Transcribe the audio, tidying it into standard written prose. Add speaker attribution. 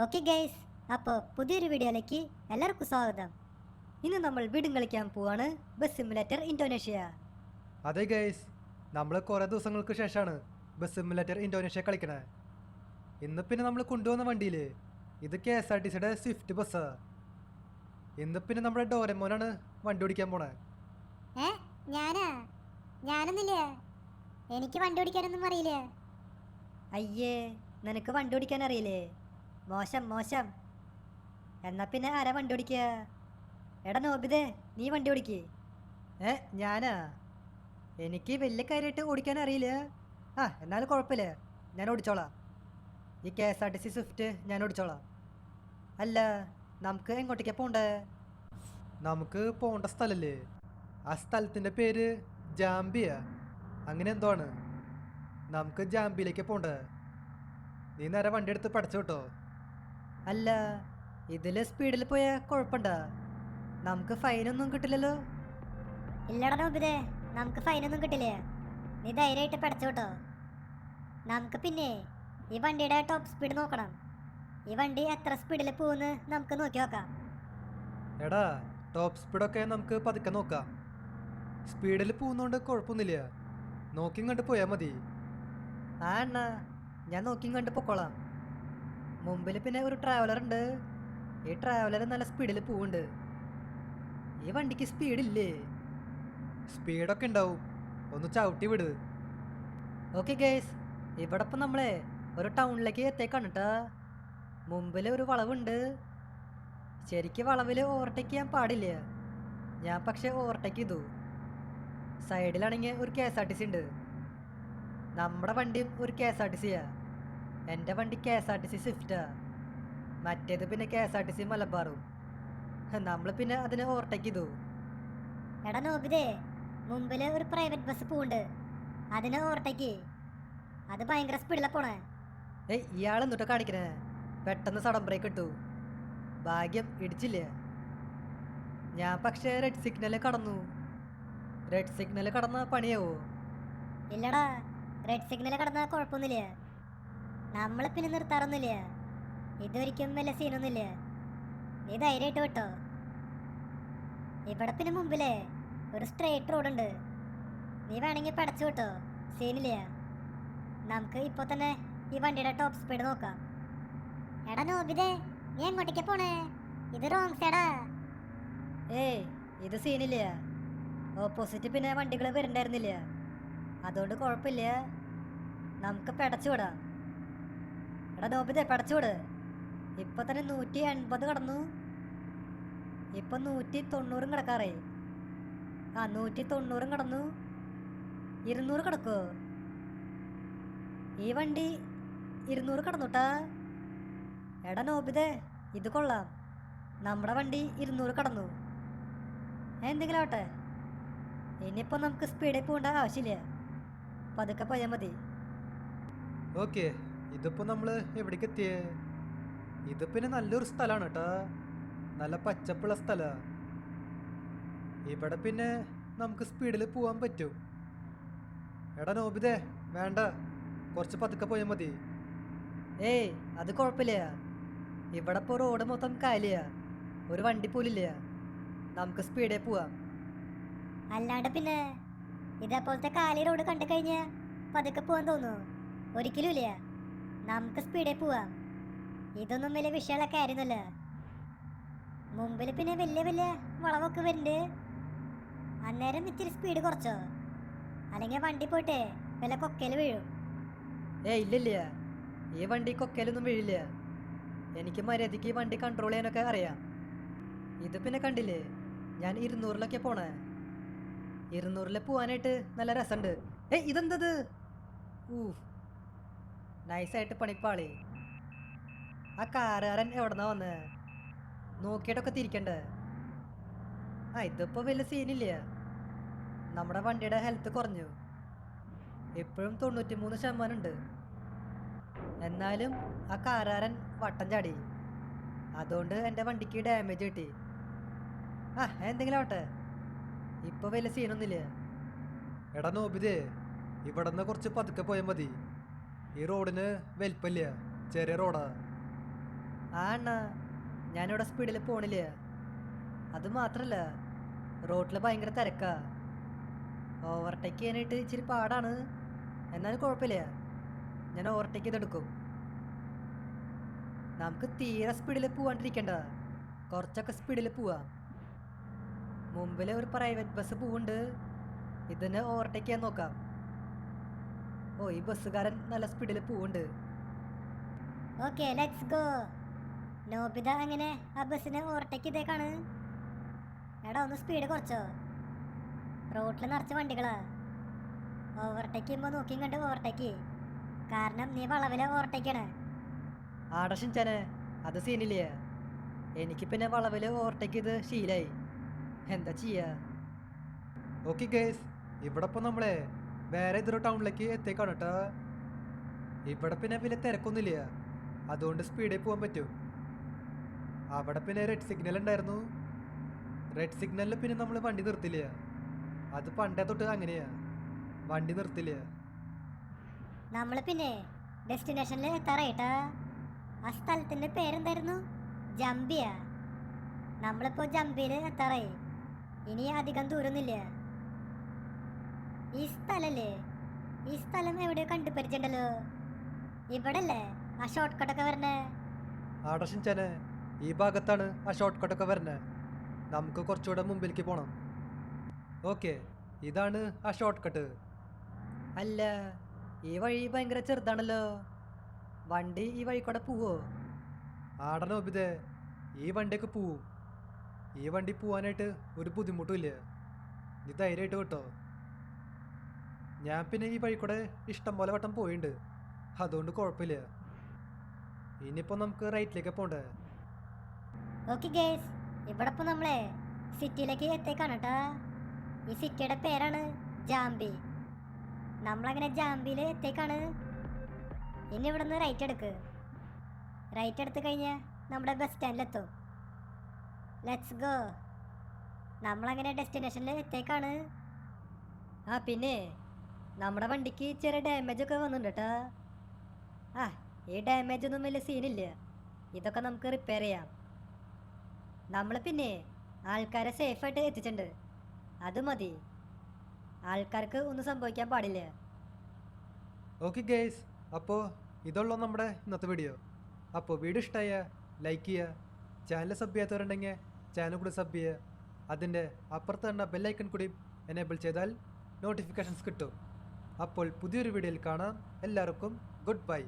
Speaker 1: Okay guys, അപ്പോൾ പുതിയൊരു വീഡിയോയിലേക്ക് എല്ലാവർക്കും സ്വാഗതം. ഇന്ന് നമ്മൾ വീടും കളിക്കാൻ പോവാണ് ബസ് സിമുലേറ്റർ ഇന്തോനേഷ്യ.
Speaker 2: അതെ ഗൈസ്, നമ്മൾ കുറേ ദിവസങ്ങൾക്ക് ശേഷമാണ് ബസ് സിമുലേറ്റർ ഇന്തോനേഷ്യ കളിക്കണേ. ഇന്ന് പിന്നെ നമ്മൾ കൊണ്ടുവന്ന വണ്ടിയിൽ ഇത് KSRTCയുടെ സ്വിഫ്റ്റ് ബസ്സാ. ഇന്ന് പിന്നെ നമ്മുടെ ഡോറമോനാണ് വണ്ടി ഓടിക്കാൻ പോണേ.
Speaker 1: ഞാനൊന്നില്ല, എനിക്ക് വണ്ടി ഓടിക്കാനൊന്നും അറിയില്ല. അയ്യേ, നിനക്ക് വണ്ടി ഓടിക്കാൻ അറിയില്ലേ? മോശം മോശം. എന്നാ പിന്നെ ആരാ വണ്ടി ഓടിക്കുക? എടാ നോബിതേ, നീ വണ്ടി ഓടിക്കേ. ഞാനാ? എനിക്ക് വലിയ കാര്യമായിട്ട് ഓടിക്കാൻ അറിയില്ല. എന്നാലും കുഴപ്പമില്ല, ഞാൻ ഓടിച്ചോളാം. ഈ KSRTC സ്വിഫ്റ്റ് ഞാൻ ഓടിച്ചോളാം. അല്ല, നമുക്ക് എങ്ങോട്ടേക്കാണ് പോണ്ടേ?
Speaker 2: നമുക്ക് പോകേണ്ട സ്ഥലല്ലേ, ആ സ്ഥലത്തിൻ്റെ പേര് ജാംബിയ, അങ്ങനെ എന്തോ ആണ്. നമുക്ക് ജാംബിയിലേക്ക് പോണ്ടേ. നീ നേരെ വണ്ടി എടുത്ത് പഠിച്ചു കേട്ടോ.
Speaker 1: അല്ല, ഇതിൽ സ്പീഡിൽ പോയാൽ കുഴപ്പമുണ്ടോ? നമുക്ക് ഫൈനൊന്നും കിട്ടില്ലല്ലോ. ഇല്ലടാ നോബിതേ, നമുക്ക് ഫൈനൊന്നും കിട്ടില്ല. നീ ധൈര്യമായിട്ട് പഠിച്ചു കേട്ടോ. നമുക്ക് പിന്നെ ഈ വണ്ടിയുടെ ടോപ്പ് സ്പീഡ് നോക്കണം. ഈ വണ്ടി എത്ര സ്പീഡിൽ പോകുന്നു നമുക്ക് നോക്കി നോക്കാം.
Speaker 2: എടാ, ടോപ്പ് സ്പീഡൊക്കെ നമുക്ക് പതുക്കെ നോക്കാം. സ്പീഡിൽ പോകുന്നതുകൊണ്ട് കുഴപ്പമൊന്നുമില്ല, നോക്കിയും കണ്ട് പോയാൽ മതി.
Speaker 1: അണ്ണാ, ഞാൻ നോക്കിയും കണ്ട് പൊക്കോളാം. മുമ്പിൽ പിന്നെ ഒരു ട്രാവലർ ഉണ്ട്. ഈ ട്രാവലർ നല്ല സ്പീഡിൽ പോകുന്നുണ്ട്. ഈ വണ്ടിക്ക് സ്പീഡില്ലേ?
Speaker 2: സ്പീഡൊക്കെ ഉണ്ടാവും, ഒന്ന് ചവിട്ടി വിട്.
Speaker 1: ഓക്കെ ഗേസ്, ഇവിടെ ഇപ്പം നമ്മളെ ഒരു ടൗണിലേക്ക് എത്തേക്കാണ് കേട്ടാ. മുമ്പിൽ ഒരു വളവുണ്ട്. ശരിക്കും വളവിൽ ഓവർടേക്ക് ചെയ്യാൻ പാടില്ല. ഞാൻ പക്ഷെ ഓവർടേക്ക് ചെയ്തു. സൈഡിലാണെങ്കിൽ ഒരു KSRTC ഉണ്ട്. നമ്മുടെ വണ്ടിയും ഒരു KSRTCയാ. എൻ്റെ വണ്ടി KSRTC സ്വിഫ്റ്റാ. മറ്റേത് പിന്നെ KSRTC മലബാറും. നമ്മൾ പിന്നെ അതിനെ ഓവർടേക്ക് ചെയ്തു. എടാ നോബിതേ, മുമ്പിൽ ഒരു പ്രൈവറ്റ് ബസ് പോകുന്നുണ്ട്, അതിനെ ഓവർടേക്ക്. അത് ഭയങ്കര സ്പീഡിലാണ് പോണേ. ഇയാൾ എന്നിട്ട് കാണിക്കണേ? പെട്ടെന്ന് സഡൻ ബ്രേക്ക് ഇട്ടു. ഭാഗ്യം ഇടിച്ചില്ലേ. ഞാൻ പക്ഷേ റെഡ് സിഗ്നൽ കടന്നു. റെഡ് സിഗ്നൽ കടന്ന പണിയാവോ? ഇല്ലടാ, റെഡ് സിഗ്നൽ കടന്നാൽ കുഴപ്പമൊന്നുമില്ല. നമ്മളെ പിന്നെ നിർത്താറൊന്നുമില്ല. ഇതൊരിക്കും വലിയ സീനൊന്നുമില്ല. നീ ധൈര്യമായിട്ട് വിട്ടോ. ഇവിടെ പിന്നെ മുമ്പിലേ ഒരു സ്ട്രെയിറ്റ് റോഡുണ്ട്. നീ വേണമെങ്കിൽ പടച്ചു വിട്ടോ, സീനില്ല. നമുക്ക് ഇപ്പോൾ തന്നെ ഈ വണ്ടിയുടെ ടോപ്പ് സ്പീഡ് നോക്കാം. എടാ നോബിതേ, നീ എങ്ങോട്ടേക്കാ പോണേ? ഇത് റോങ് സൈഡാ. ഇത് സീനില്ല. ഓപ്പോസിറ്റ് പിന്നെ വണ്ടികൾ വരുന്നുണ്ടായിരുന്നില്ല, അതുകൊണ്ട് കുഴപ്പമില്ല. നമുക്ക് പടച്ചുവിടാം. എടാ നോബിതേ, പടച്ചുവിട്. ഇപ്പൊ തന്നെ 180 കടന്നു. ഇപ്പൊ 190 കിടക്കാറേ. 190 കടന്നു. 200 കിടക്കോ? ഈ വണ്ടി 200 കടന്നുട്ടാ. എടാ നോബിതേ, ഇത് കൊള്ളാം. നമ്മുടെ വണ്ടി 200 കടന്നു. എന്തെങ്കിലും ആവട്ടെ, ഇനിയിപ്പോൾ നമുക്ക് സ്പീഡിൽ പോകേണ്ട ആവശ്യമില്ല. പതുക്കെ പോയാൽ മതി.
Speaker 2: ഓക്കെ, ഇതിപ്പോൾ നമ്മൾ എവിടേക്ക് എത്തിയേ? ഇത് പിന്നെ നല്ലൊരു സ്ഥലമാണ് കേട്ടോ, നല്ല പച്ചപ്പുള്ള സ്ഥലമാണ്. ഇവിടെ പിന്നെ നമുക്ക് സ്പീഡിൽ പോകാൻ പറ്റും. എടാ നോബിതേ, വേണ്ട, കുറച്ച് പതുക്കെ പോയാൽ മതി. അത് കുഴപ്പമില്ല. ഇവിടെ ഇപ്പോൾ റോഡ് മൊത്തം കാലിയാ, ഒരു വണ്ടി പോലില്ല. നമുക്ക് സ്പീഡിൽ പോവാം. അല്ലാണ്ട് പിന്നെ ഇതേപോലത്തെ കാലി റോഡ് കണ്ടു കഴിഞ്ഞാൽ പതുക്കെ പോകാൻ തോന്നുന്നു? ഒരിക്കലും ഇല്ല. നമുക്ക് സ്പീഡിൽ പോവാം. ഇതൊന്നും വലിയ വിഷയമുള്ള കാര്യമൊന്നുമല്ല. മുമ്പിൽ പിന്നെ വലിയ വലിയ വളവൊക്കെ വരുന്നുണ്ട്. അന്നേരം ഇച്ചിരി സ്പീഡ് കുറച്ചോ, അല്ലെങ്കിൽ വണ്ടി പോയിട്ട് വല്ല കൊക്കയിൽ വീഴും. ഇല്ലില്ല, ഈ വണ്ടി കൊക്കയിലൊന്നും വീഴില്ല. എനിക്ക് മര്യാദയ്ക്ക് ഈ വണ്ടി കൺട്രോൾ ചെയ്യാനൊക്കെ അറിയാം. ഇത് പിന്നെ കണ്ടില്ലേ, ഞാൻ 200-ലൊക്കെ പോണേ. 200-ൽ പോവാനായിട്ട് നല്ല രസമുണ്ട്. ഇതെന്തത്? നൈസായിട്ട് പണിപ്പാളി. ആ കാറുകാരൻ എവിടെന്നാ വന്നേ? നോക്കിയിട്ടൊക്കെ തിരിക്കണ്ടേ? ഇതിപ്പോൾ വലിയ സീനില്ല. നമ്മുടെ വണ്ടിയുടെ ഹെൽത്ത് കുറഞ്ഞു. ഇപ്പോഴും 93% ഉണ്ട്. എന്നാലും ആ കാറുകാരൻ വട്ടം ചാടി, അതുകൊണ്ട് എൻ്റെ വണ്ടിക്ക് ഡാമേജ് കിട്ടി. എന്തെങ്കിലും ആവട്ടെ, ഇപ്പോൾ വലിയ സീനൊന്നുമില്ല. എടാ നോബിതേ, ഇവിടെ നിന്ന് കുറച്ച് പതുക്കെ പോയാൽ മതി. ഈ റോഡിന് വലിപ്പമില്ല, ചെറിയ റോഡാ.
Speaker 1: ആ അണ്ണാ, ഞാനിവിടെ സ്പീഡിൽ പോണില്ല. അത് മാത്രല്ല, റോട്ടിൽ ഭയങ്കര തിരക്കാ. ഓവർടേക്ക് ചെയ്യാനായിട്ട് ഇച്ചിരി പാടാണ്. എന്നാലും കുഴപ്പമില്ല, ഞാൻ ഓവർടേക്ക് ചെയ്തെടുക്കും. നമുക്ക് തീരെ സ്പീഡിൽ പോവാണ്ടിരിക്കണ്ട, കുറച്ചൊക്കെ സ്പീഡിൽ പോവാം. മുമ്പിൽ ഒരു പ്രൈവറ്റ് ബസ് പോവുണ്ട്, ഇതിനെ ഓവർടേക്ക് ചെയ്യാൻ നോക്കാം. ഓ, ഈ ബസ്സുകാരൻ നല്ല സ്പീഡിൽ പോവുണ്ട്.
Speaker 3: Okay, let's go. നോബിത അങ്ങനെ ആ ബസ്സിനെ ഓവർടേക്ക് ചെയ്തേക്കാണ്. എടാ, ഒന്ന് സ്പീഡ് കുറച്ചോ. റോട്ടിൽ നിറച്ച് വണ്ടികളാ. ഓവർടേക്ക് ചെയ്യുമ്പോൾ നോക്കിയും കണ്ട് ഓവർടേക്ക്. കാരണം നീ വളവിലെ ഓവർടേക്കാണ്.
Speaker 1: ആടഷിഞ്ചാനെ, അത് സീനില്ല. എനിക്ക് പിന്നെ വളവിൽ ഓവർടേക്ക് ചെയ്ത് ശീലായി. എന്താ ചെയ്യാ?
Speaker 2: ഓക്കെ ഗേസ്, ഇവിടെ ഇപ്പോൾ നമ്മളെ വേറെ ഏതൊരു ടൗണിലേക്ക് എത്തിയേക്കാണ് കേട്ടോ. ഇവിടെ പിന്നെ വലിയ തിരക്കൊന്നുമില്ല, അതുകൊണ്ട് സ്പീഡിൽ പോകാൻ പറ്റും. അവിടെ പിന്നെ റെഡ് സിഗ്നൽ ഉണ്ടായിരുന്നു. റെഡ് സിഗ്നലിൽ പിന്നെ നമ്മൾ വണ്ടി നിർത്തില്ല. അത് പണ്ടേ തൊട്ട് അങ്ങനെയാ, വണ്ടി നിർത്തില്ല.
Speaker 3: നമ്മൾ പിന്നെ ഡെസ്റ്റിനേഷനിൽ എത്താറായിട്ടാ. ആ സ്ഥലത്തിൻ്റെ പേരെന്തായിരുന്നു? ജംബിയ. നമ്മളിപ്പോൾ ജംബിയിൽ എത്താറായി. ഇനി അധികം ദൂരമൊന്നുമില്ല. ഈ സ്ഥലല്ലേ, ഈ സ്ഥലം എവിടെയോ കണ്ടുപരിച്ചിട്ടുണ്ടല്ലോ. ഇവിടെ അല്ലേ ആ ഷോർട്ട് കട്ടൊക്കെ വരണേ?
Speaker 2: ആടഷിഞ്ചാനെ, ഈ ഭാഗത്താണ് ആ ഷോർട്ട് കട്ടൊക്കെ വരുന്നത്. നമുക്ക് കുറച്ചുകൂടെ മുമ്പിലേക്ക് പോകണം. ഓക്കെ, ഇതാണ് ആ ഷോർട്ട് കട്ട്.
Speaker 1: അല്ല, ഈ വഴി ഭയങ്കര ചെറുതാണല്ലോ. വണ്ടി ഈ വഴി കൂടെ പോവോ?
Speaker 2: ആടനോബിതേ, ഈ വണ്ടിയൊക്കെ പോവും. ഈ വണ്ടി പോവാനായിട്ട് ഒരു ബുദ്ധിമുട്ടുമില്ല. നീ ധൈര്യമായിട്ട് കേട്ടോ. ഞാൻ പിന്നെ ഈ വഴി കൂടെ ഇഷ്ടം പോലെ വട്ടം പോയിട്ടുണ്ട്, അതുകൊണ്ട് കുഴപ്പമില്ല. ഇനിയിപ്പോൾ നമുക്ക് റൈറ്റിലേക്ക് പോകണ്ടേ.
Speaker 3: ഓക്കെ ഗേസ്, ഇവിടെ ഇപ്പോൾ നമ്മളെ സിറ്റിയിലേക്ക് എത്തേക്കാണ് കേട്ടാ. ഈ സിറ്റിയുടെ പേരാണ് ജാംബി. നമ്മളങ്ങനെ ജാംബിയിൽ എത്തേക്കാണ്. ഇനി ഇവിടെ നിന്ന് റൈറ്റ് എടുക്ക്. റൈറ്റ് എടുത്ത് കഴിഞ്ഞാൽ നമ്മുടെ ബസ് സ്റ്റാൻഡിലെത്തും. Let's go. നമ്മളങ്ങനെ ഡെസ്റ്റിനേഷനിൽ എത്തേക്കാണ്.
Speaker 1: ആ, പിന്നെ നമ്മുടെ വണ്ടിക്ക് ചെറിയ ഡാമേജ് ഒക്കെ വന്നിട്ടുണ്ട് കേട്ടാ. ആ, ഈ ഡാമേജ് ഒന്നും വലിയ സീനില്ല. ഇതൊക്കെ നമുക്ക് റിപ്പയർ ചെയ്യാം. നമ്മൾ പിന്നെ ആൾക്കാരെ സേഫായിട്ട് എത്തിച്ചിട്ടുണ്ട്, അത് മതി. ആൾക്കാർക്ക് ഒന്നും സംഭവിക്കാൻ പാടില്ല.
Speaker 2: ഓക്കെ ഗേസ്, അപ്പോൾ ഇതുള്ളൂ നമ്മുടെ ഇന്നത്തെ വീഡിയോ. അപ്പോൾ വീഡിയോ ഇഷ്ടമായ ലൈക്ക് ചെയ്യുക, ചാനൽ സബ് ചെയ്യാത്തവരുണ്ടെങ്കിൽ ചാനൽ കൂടി സബ് ചെയ്യുക. അതിൻ്റെ അപ്പുറത്ത് തന്നെ ബെല്ലൈക്കൺ കൂടി എനേബിൾ ചെയ്താൽ നോട്ടിഫിക്കേഷൻസ് കിട്ടും. അപ്പോൾ പുതിയൊരു വീഡിയോയിൽ കാണാം. എല്ലാവർക്കും ഗുഡ് ബൈ.